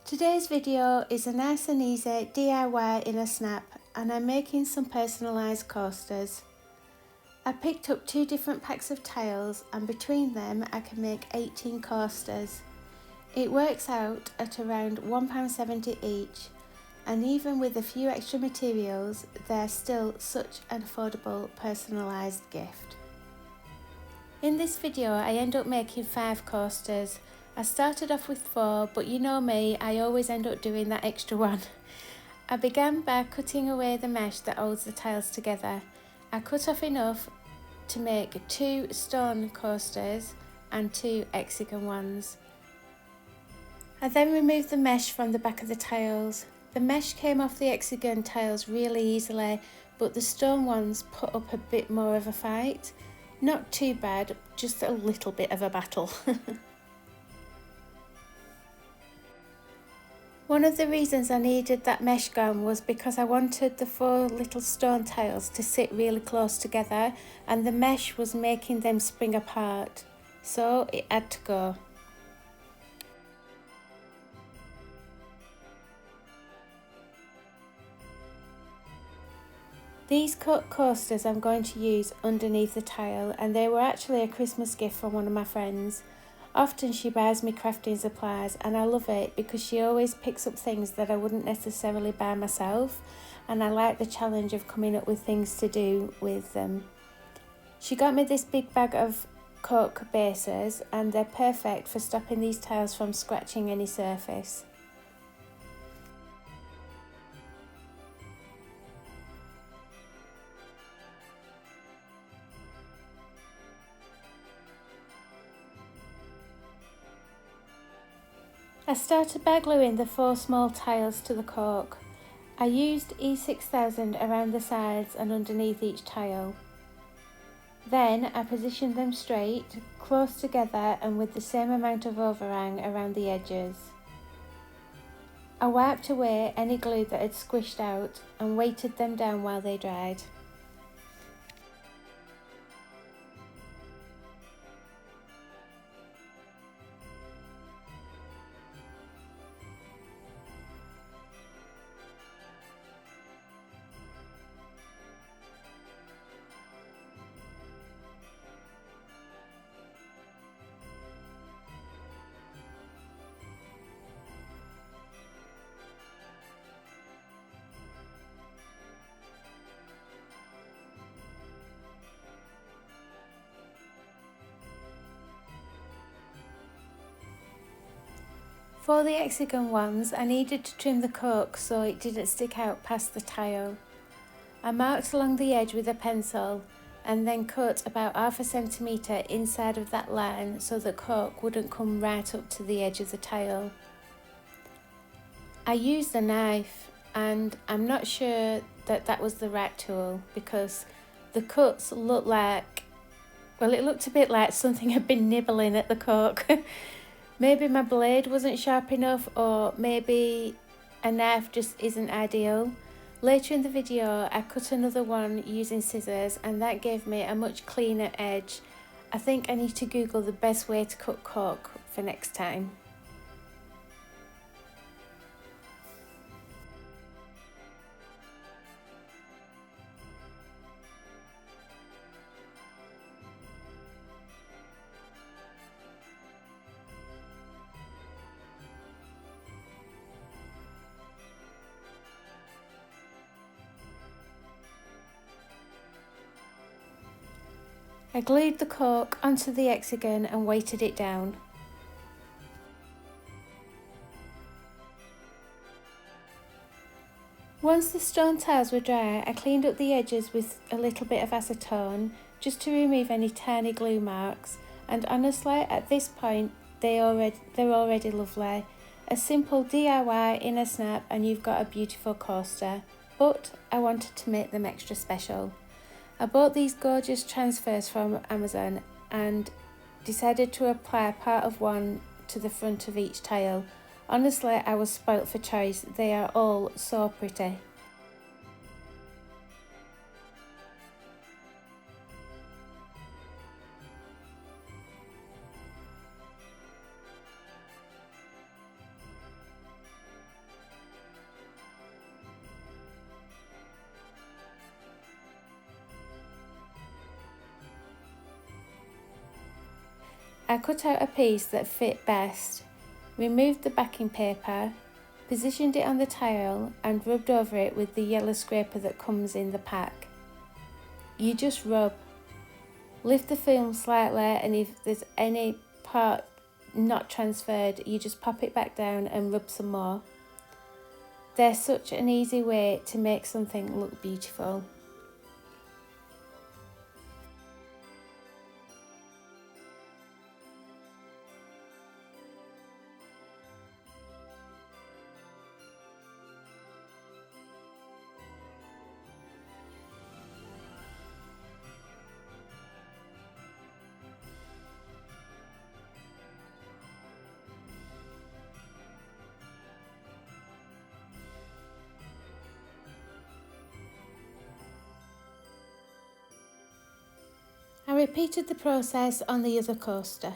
Today's video is a nice and easy DIY in a snap, and I'm making some personalised coasters. I picked up 2 different packs of tiles, and between them I can make 18 coasters. It works out at around £1.70 each, and even with a few extra materials they're still such an affordable personalised gift. In this video I end up making 5 coasters. I started off with 4, but you know me, I always end up doing that extra one. I began by cutting away the mesh that holds the tiles together. I cut off enough to make 2 stone coasters and 2 hexagon ones. I then removed the mesh from the back of the tiles. The mesh came off the hexagon tiles really easily, but the stone ones put up a bit more of a fight. Not too bad, just a little bit of a battle. One of the reasons I needed that mesh gone was because I wanted the 4 little stone tiles to sit really close together, and the mesh was making them spring apart, so it had to go. These cut coasters I'm going to use underneath the tile, and they were actually a Christmas gift from one of my friends. Often she buys me crafting supplies, and I love it because she always picks up things that I wouldn't necessarily buy myself, and I like the challenge of coming up with things to do with them. She got me this big bag of cork bases, and they're perfect for stopping these tiles from scratching any surface. I started by gluing the 4 small tiles to the cork. I used E6000 around the sides and underneath each tile. Then I positioned them straight, close together and with the same amount of overhang around the edges. I wiped away any glue that had squished out and weighted them down while they dried. For the hexagon ones, I needed to trim the cork so it didn't stick out past the tile. I marked along the edge with a pencil and then cut about ½ centimetre inside of that line so the cork wouldn't come right up to the edge of the tile. I used a knife, and I'm not sure that that was the right tool because the cuts looked like, well, it looked a bit like something had been nibbling at the cork. Maybe my blade wasn't sharp enough, or maybe a knife just isn't ideal. Later in the video I cut another one using scissors, and that gave me a much cleaner edge. I think I need to Google the best way to cut cork for next time. I glued the cork onto the hexagon and weighted it down. Once the stone tiles were dry, I cleaned up the edges with a little bit of acetone just to remove any tiny glue marks, and honestly at this point they're already lovely. A simple DIY in a snap and you've got a beautiful coaster, but I wanted to make them extra special. I bought these gorgeous transfers from Amazon and decided to apply part of one to the front of each tile. Honestly, I was spoilt for choice. They are all so pretty. I cut out a piece that fit best, removed the backing paper, positioned it on the tile and rubbed over it with the yellow scraper that comes in the pack. You just rub. Lift the film slightly, and if there's any part not transferred, you just pop it back down and rub some more. There's such an easy way to make something look beautiful. I repeated the process on the other coaster.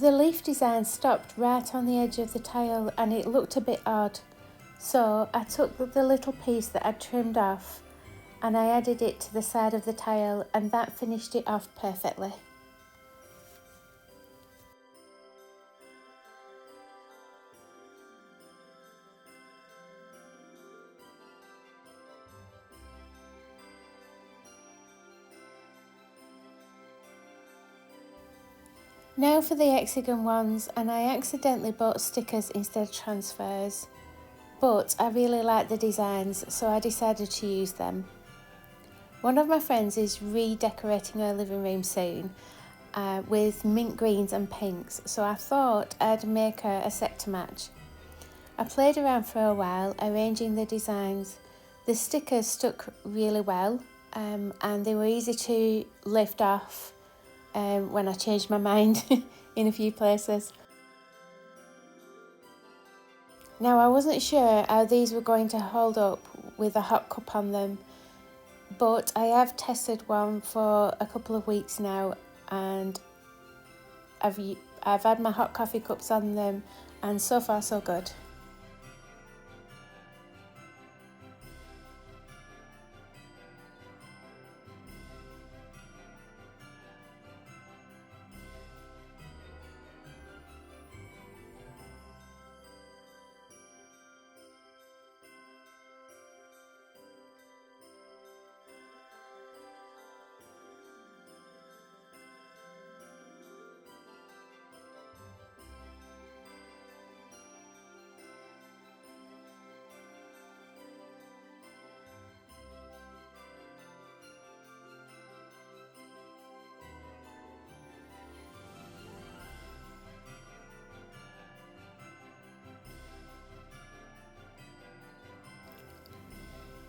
The leaf design stopped right on the edge of the tile and it looked a bit odd. So I took the little piece that I'd trimmed off and I added it to the side of the tile, and that finished it off perfectly. Now for the hexagon ones, and I accidentally bought stickers instead of transfers, but I really like the designs, so I decided to use them. One of my friends is redecorating her living room soon with mint greens and pinks, so I thought I'd make her a set to match. I played around for a while arranging the designs. The stickers stuck really well and they were easy to lift off when I changed my mind in a few places. Now I wasn't sure how these were going to hold up with a hot cup on them, but I have tested one for a couple of weeks now and I've had my hot coffee cups on them and so far so good.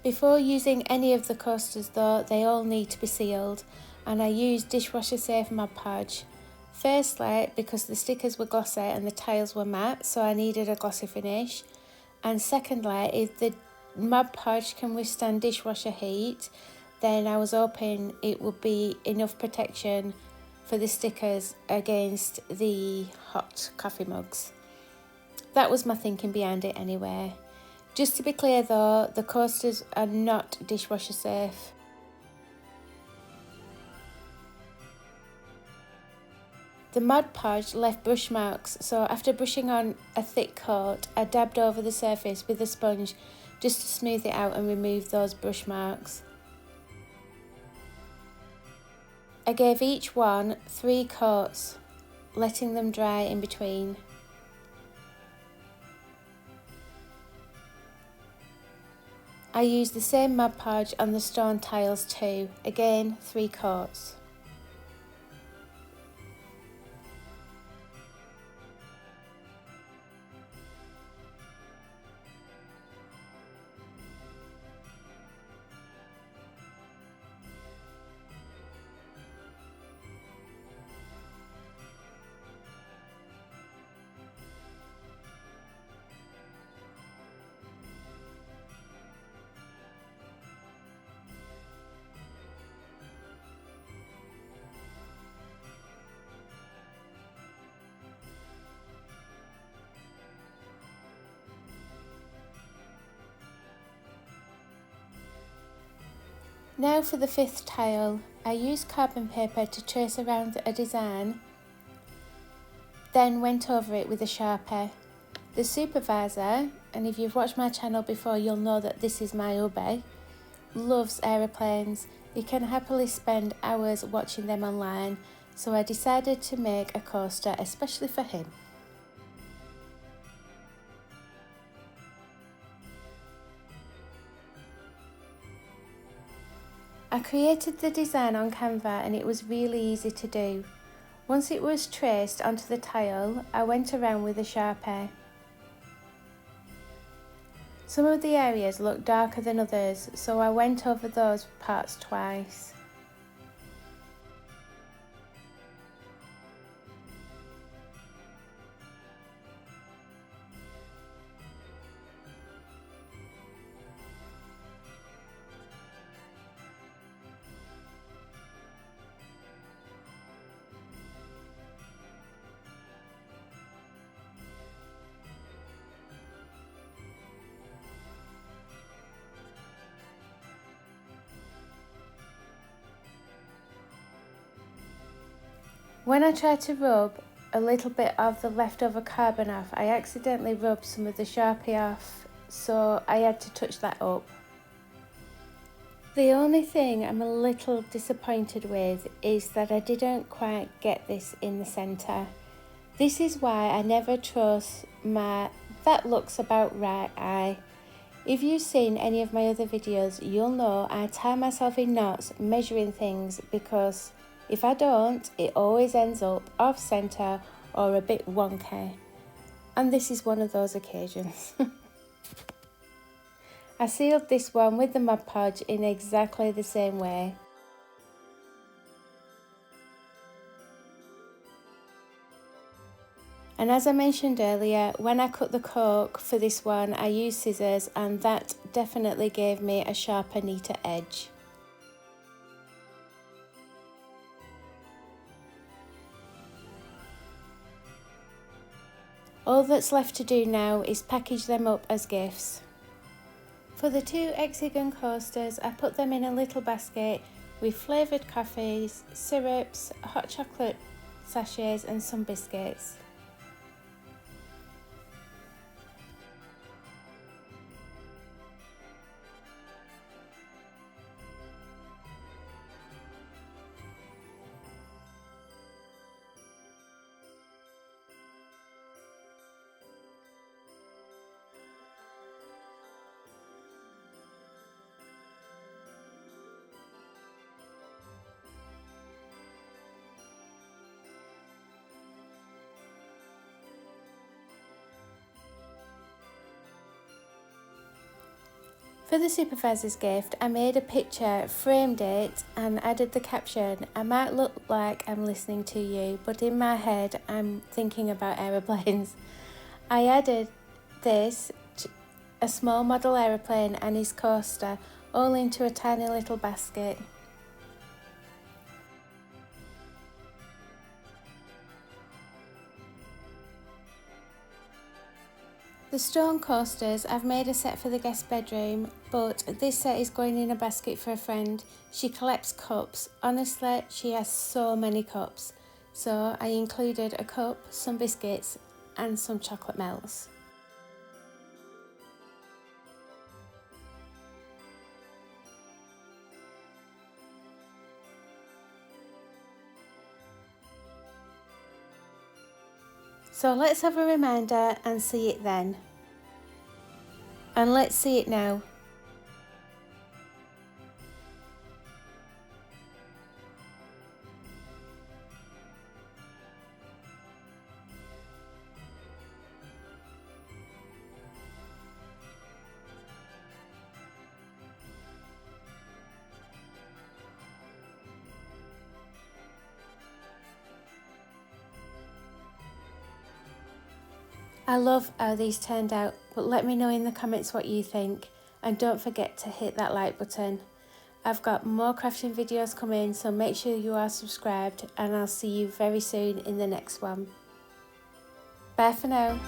Before using any of the coasters though, they all need to be sealed, and I used dishwasher safe Mod Podge. Firstly, because the stickers were glossy and the tiles were matte, so I needed a glossy finish. And secondly, if the Mod Podge can withstand dishwasher heat, then I was hoping it would be enough protection for the stickers against the hot coffee mugs. That was my thinking behind it anyway. Just to be clear though, the coasters are not dishwasher safe. The Mod Podge left brush marks, so after brushing on a thick coat, I dabbed over the surface with a sponge just to smooth it out and remove those brush marks. I gave each one 3 coats, letting them dry in between. I used the same Mod Podge on the stone tiles too, again 3 coats. Now for the 5th tile, I used carbon paper to trace around a design, then went over it with a Sharpie. The supervisor, and if you've watched my channel before you'll know that this is my hubby, loves aeroplanes. He can happily spend hours watching them online, so I decided to make a coaster especially for him. I created the design on Canva and it was really easy to do. Once it was traced onto the tile, I went around with a Sharpie. Some of the areas looked darker than others, so I went over those parts twice. When I tried to rub a little bit of the leftover carbon off, I accidentally rubbed some of the Sharpie off, so I had to touch that up. The only thing I'm a little disappointed with is that I didn't quite get this in the centre. This is why I never trust my "that looks about right" eye. If you've seen any of my other videos, you'll know I tie myself in knots measuring things, because if I don't, it always ends up off centre or a bit wonky. And this is one of those occasions. I sealed this one with the Mod Podge in exactly the same way. And as I mentioned earlier, when I cut the cork for this one, I used scissors, and that definitely gave me a sharper, neater edge. All that's left to do now is package them up as gifts. For the 2 hexagon coasters, I put them in a little basket with flavoured coffees, syrups, hot chocolate sachets and some biscuits. For the supervisor's gift, I made a picture, framed it and added the caption, "I might look like I'm listening to you, but in my head I'm thinking about aeroplanes." I added this, a small model aeroplane and his coaster, all into a tiny little basket. The stone coasters, I've made a set for the guest bedroom, but this set is going in a basket for a friend. She collects cups. Honestly, she has so many cups. So I included a cup, some biscuits and some chocolate melts. So let's have a reminder and see it then. And let's see it now. I love how these turned out, but let me know in the comments what you think, and don't forget to hit that like button. I've got more crafting videos coming, so make sure you are subscribed, and I'll see you very soon in the next one. Bye for now.